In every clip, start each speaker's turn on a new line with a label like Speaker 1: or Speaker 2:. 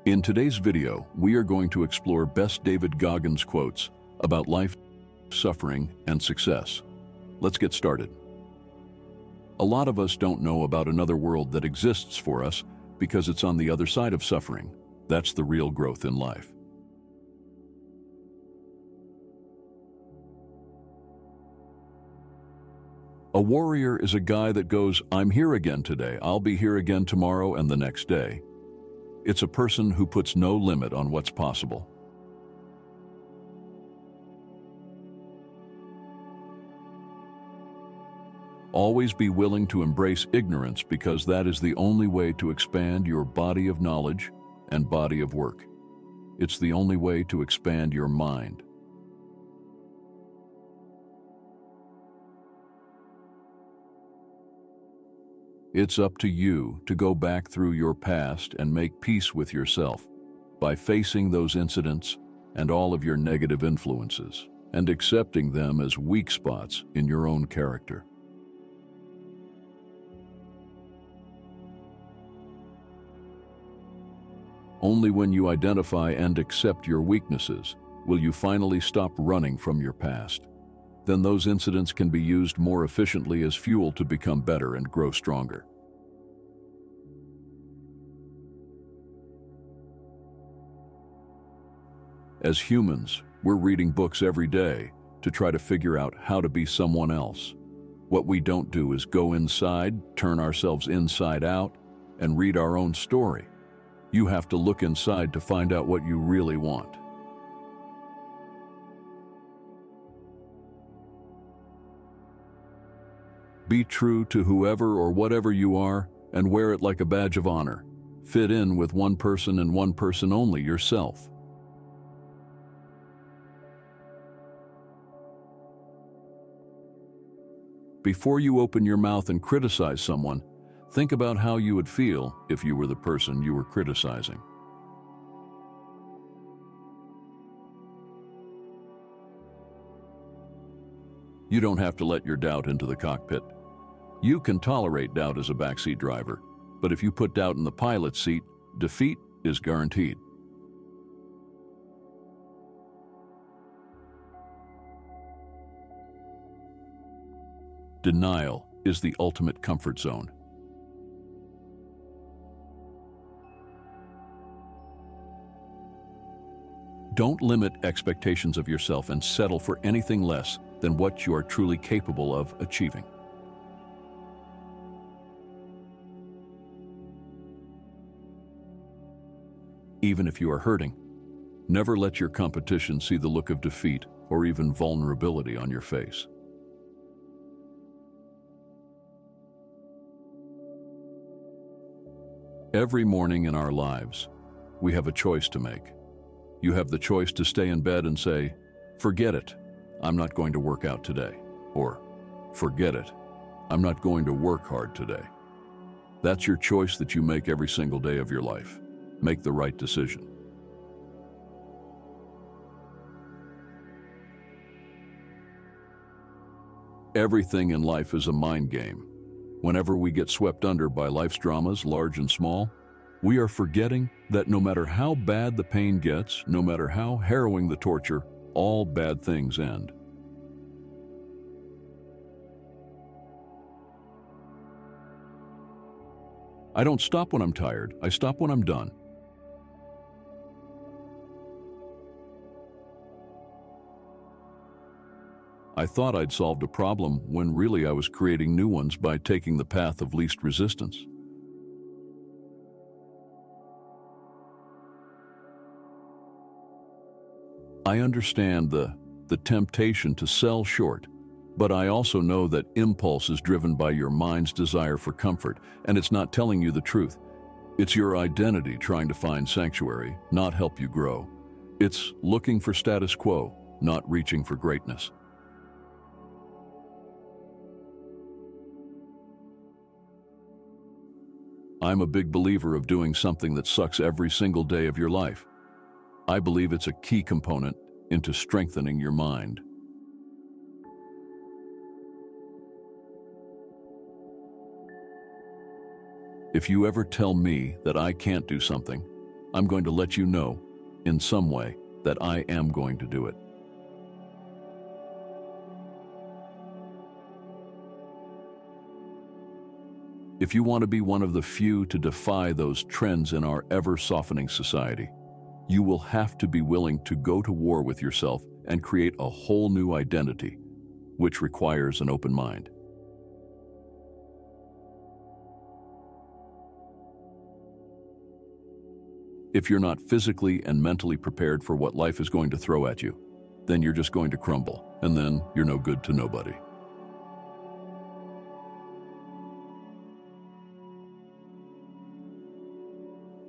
Speaker 1: In today's video, we are going to explore best David Goggins quotes about life, suffering, and success. Let's get started. A lot of us don't know about another world that exists for us because it's on the other side of suffering. That's the real growth in life. A warrior is a guy that goes, "I'm here again today, I'll be here again tomorrow and the next day." It's a person who puts no limit on what's possible. Always be willing to embrace ignorance because that is the only way to expand your body of knowledge and body of work. It's the only way to expand your mind. It's up to you to go back through your past and make peace with yourself by facing those incidents and all of your negative influences and accepting them as weak spots in your own character. Only when you identify and accept your weaknesses will you finally stop running from your past. Then those incidents can be used more efficiently as fuel to become better and grow stronger. As humans, we're reading books every day to try to figure out how to be someone else. What we don't do is go inside, turn ourselves inside out, and read our own story. You have to look inside to find out what you really want. Be true to whoever or whatever you are and wear it like a badge of honor. Fit in with one person and one person only, yourself. Before you open your mouth and criticize someone, think about how you would feel if you were the person you were criticizing. You don't have to let your doubt into the cockpit. You can tolerate doubt as a backseat driver, but if you put doubt in the pilot's seat, defeat is guaranteed. Denial is the ultimate comfort zone. Don't limit expectations of yourself and settle for anything less than what you are truly capable of achieving. Even if you are hurting, never let your competition see the look of defeat or even vulnerability on your face. Every morning in our lives, we have a choice to make. You have the choice to stay in bed and say, "Forget it, I'm not going to work out today." Or, "Forget it, I'm not going to work hard today." That's your choice that you make every single day of your life. Make the right decision. Everything in life is a mind game. Whenever we get swept under by life's dramas, large and small, we are forgetting that no matter how bad the pain gets, no matter how harrowing the torture, all bad things end. I don't stop when I'm tired, I stop when I'm done. I thought I'd solved a problem when really I was creating new ones by taking the path of least resistance. I understand the temptation to sell short, but I also know that impulse is driven by your mind's desire for comfort, and it's not telling you the truth. It's your identity trying to find sanctuary, not help you grow. It's looking for status quo, not reaching for greatness. I'm a big believer of doing something that sucks every single day of your life. I believe it's a key component into strengthening your mind. If you ever tell me that I can't do something, I'm going to let you know, in some way, that I am going to do it. If you want to be one of the few to defy those trends in our ever-softening society, you will have to be willing to go to war with yourself and create a whole new identity, which requires an open mind. If you're not physically and mentally prepared for what life is going to throw at you, then you're just going to crumble, and then you're no good to nobody.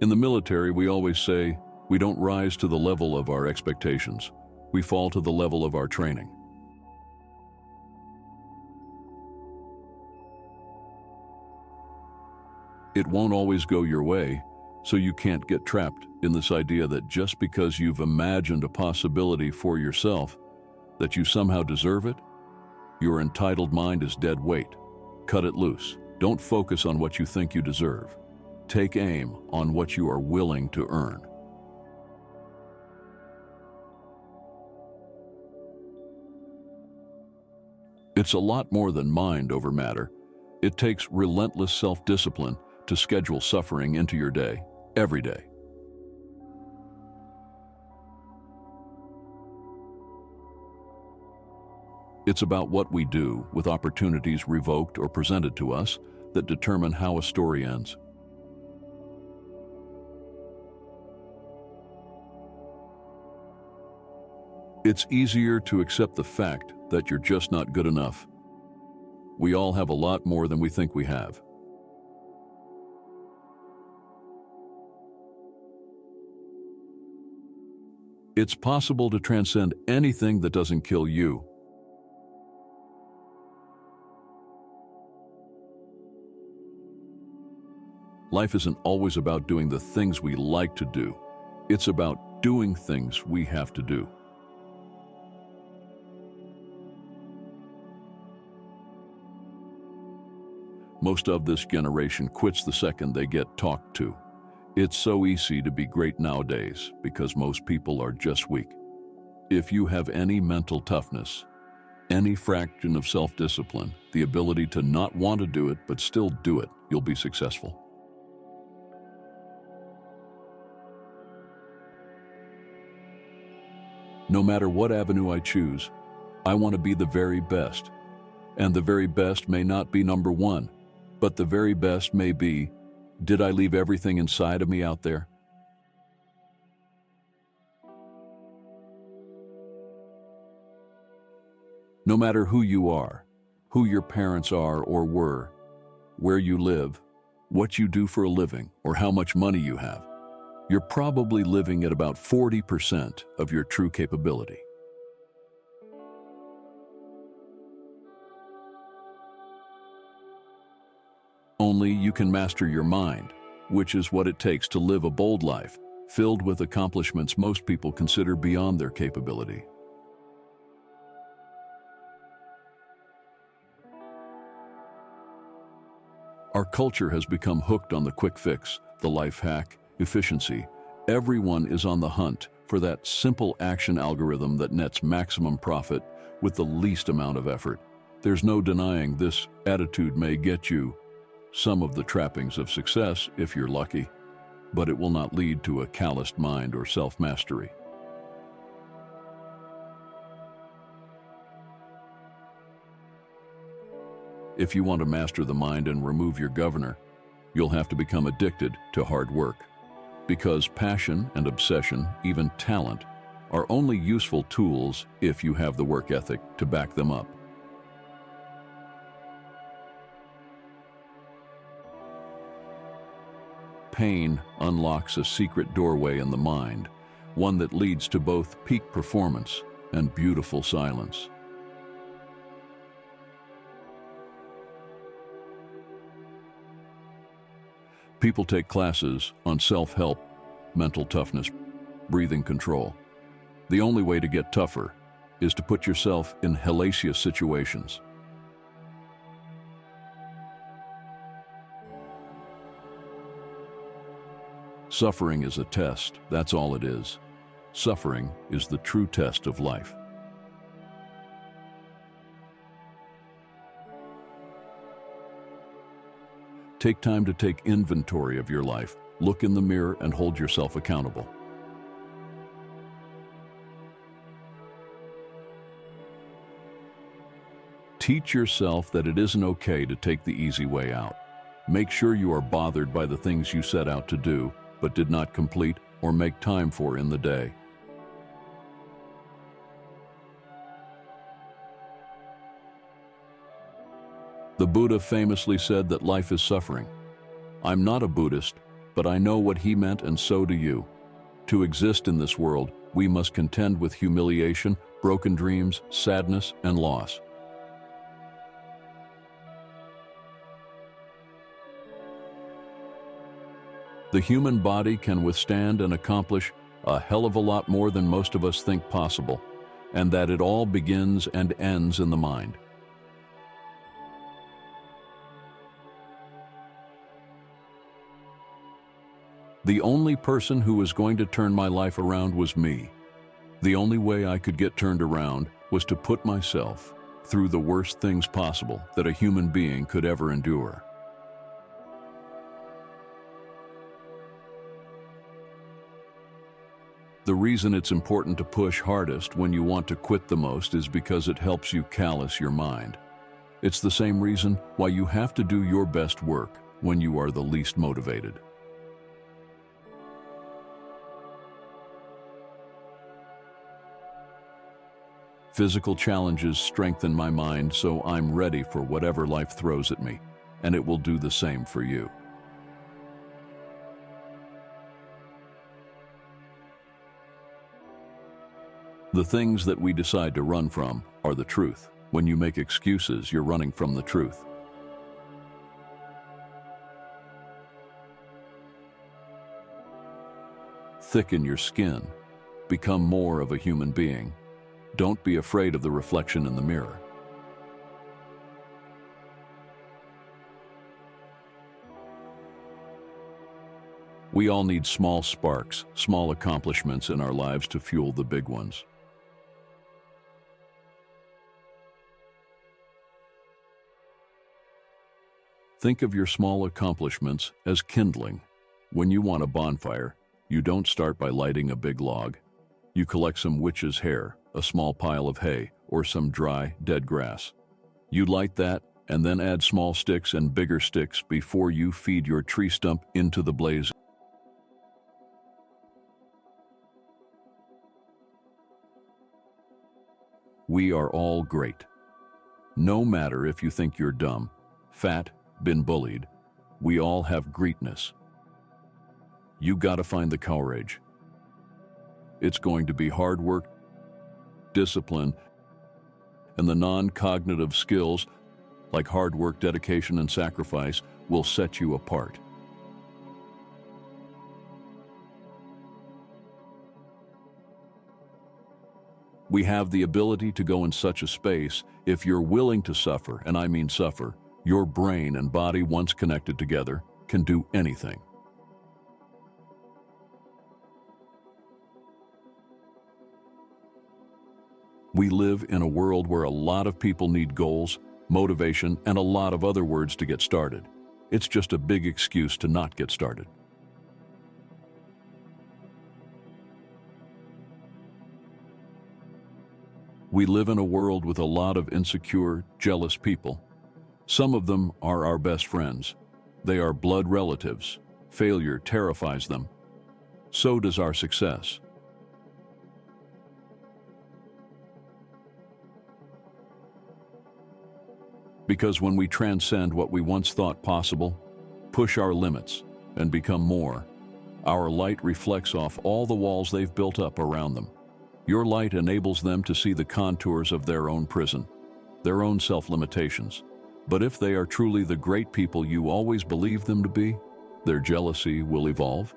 Speaker 1: In the military, we always say, we don't rise to the level of our expectations. We fall to the level of our training. It won't always go your way, so you can't get trapped in this idea that just because you've imagined a possibility for yourself, that you somehow deserve it. Your entitled mind is dead weight. Cut it loose. Don't focus on what you think you deserve. Take aim on what you are willing to earn. It's a lot more than mind over matter. It takes relentless self-discipline to schedule suffering into your day, every day. It's about what we do with opportunities revoked or presented to us that determine how a story ends. It's easier to accept the fact that you're just not good enough. We all have a lot more than we think we have. It's possible to transcend anything that doesn't kill you. Life isn't always about doing the things we like to do. It's about doing things we have to do. Most of this generation quits the second they get talked to. It's so easy to be great nowadays because most people are just weak. If you have any mental toughness, any fraction of self-discipline, the ability to not want to do it but still do it, you'll be successful. No matter what avenue I choose, I want to be the very best. And the very best may not be number one, but the very best may be, did I leave everything inside of me out there? No matter who you are, who your parents are or were, where you live, what you do for a living, or how much money you have, you're probably living at about 40% of your true capability. Only you can master your mind, which is what it takes to live a bold life, filled with accomplishments most people consider beyond their capability. Our culture has become hooked on the quick fix, the life hack, efficiency. Everyone is on the hunt for that simple action algorithm that nets maximum profit with the least amount of effort. There's no denying this attitude may get you some of the trappings of success if you're lucky, but it will not lead to a calloused mind or self-mastery. If you want to master the mind and remove your governor, you'll have to become addicted to hard work. Because passion and obsession, even talent, are only useful tools if you have the work ethic to back them up. Pain unlocks a secret doorway in the mind, one that leads to both peak performance and beautiful silence. People take classes on self-help, mental toughness, breathing control. The only way to get tougher is to put yourself in hellacious situations. Suffering is a test, that's all it is. Suffering is the true test of life. Take time to take inventory of your life. Look in the mirror and hold yourself accountable. Teach yourself that it isn't okay to take the easy way out. Make sure you are bothered by the things you set out to do, but did not complete or make time for in the day. The Buddha famously said that life is suffering. I'm not a Buddhist, but I know what he meant, and so do you. To exist in this world, we must contend with humiliation, broken dreams, sadness, and loss. The human body can withstand and accomplish a hell of a lot more than most of us think possible, and that it all begins and ends in the mind. The only person who was going to turn my life around was me. The only way I could get turned around was to put myself through the worst things possible that a human being could ever endure. The reason it's important to push hardest when you want to quit the most is because it helps you callous your mind. It's the same reason why you have to do your best work when you are the least motivated. Physical challenges strengthen my mind, so I'm ready for whatever life throws at me, and it will do the same for you. The things that we decide to run from are the truth. When you make excuses, you're running from the truth. Thicken your skin. Become more of a human being. Don't be afraid of the reflection in the mirror. We all need small sparks, small accomplishments in our lives to fuel the big ones. Think of your small accomplishments as kindling. When you want a bonfire, you don't start by lighting a big log. You collect some witch's hair, a small pile of hay, or some dry, dead grass. You light that, and then add small sticks and bigger sticks before you feed your tree stump into the blaze. We are all great. No matter if you think you're dumb, fat, been bullied, we all have greatness. You gotta find the courage. It's going to be hard work, discipline, and the non-cognitive skills like hard work, dedication, and sacrifice will set you apart. We have the ability to go in such a space if you're willing to suffer, and I mean suffer. Your brain and body, once connected together, can do anything. We live in a world where a lot of people need goals, motivation, and a lot of other words to get started. It's just a big excuse to not get started. We live in a world with a lot of insecure, jealous people. Some of them are our best friends. They are blood relatives. Failure terrifies them. So does our success. Because when we transcend what we once thought possible, push our limits, and become more, our light reflects off all the walls they've built up around them. Your light enables them to see the contours of their own prison, their own self-limitations. But if they are truly the great people you always believed them to be, their jealousy will evolve,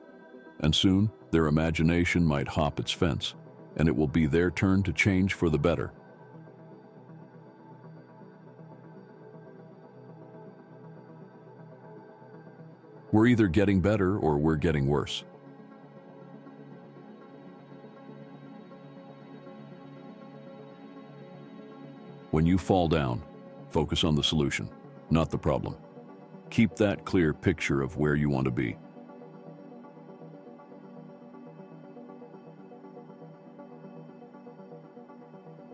Speaker 1: and soon their imagination might hop its fence, and it will be their turn to change for the better. We're either getting better or we're getting worse. When you fall down, focus on the solution, not the problem. Keep that clear picture of where you want to be.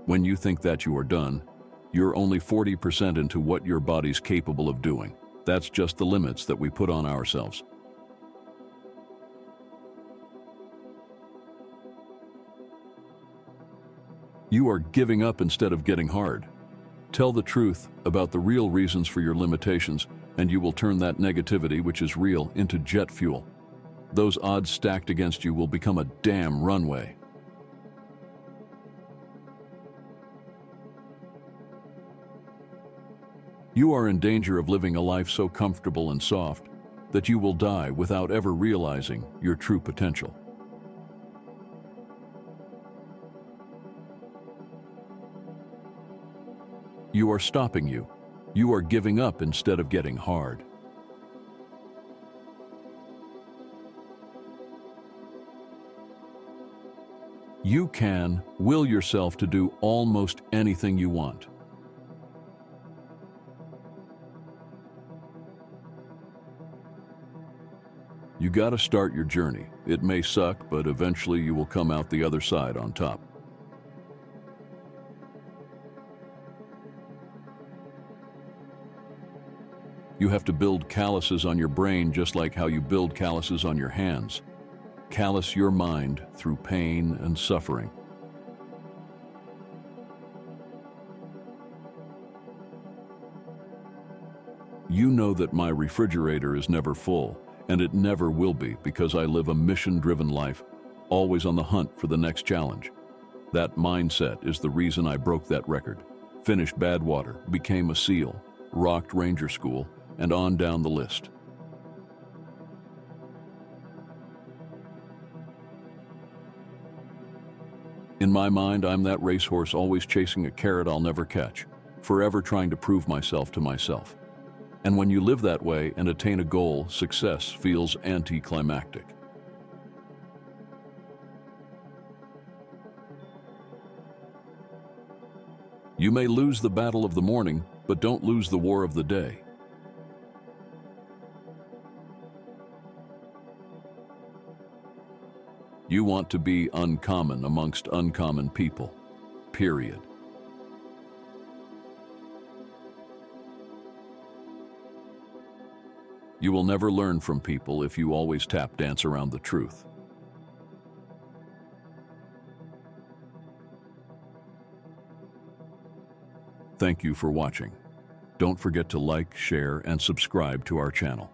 Speaker 1: When you think that you are done, you're only 40% into what your body's capable of doing. That's just the limits that we put on ourselves. You are giving up instead of getting hard. Tell the truth about the real reasons for your limitations, and you will turn that negativity, which is real, into jet fuel. Those odds stacked against you will become a damn runway. You are in danger of living a life so comfortable and soft that you will die without ever realizing your true potential. You are stopping you. You are giving up instead of getting hard. You can will yourself to do almost anything you want. You gotta start your journey. It may suck, but eventually you will come out the other side on top. You have to build calluses on your brain just like how you build calluses on your hands. Callous your mind through pain and suffering. You know that my refrigerator is never full, and it never will be, because I live a mission-driven life, always on the hunt for the next challenge. That mindset is the reason I broke that record, finished Badwater, became a SEAL, rocked Ranger School, and on down the list. In my mind, I'm that racehorse always chasing a carrot I'll never catch, forever trying to prove myself to myself. And when you live that way and attain a goal, success feels anticlimactic. You may lose the battle of the morning, but don't lose the war of the day. You want to be uncommon amongst uncommon people, period. You will never learn from people if you always tap dance around the truth. Thank you for watching. Don't forget to like, share, and subscribe to our channel.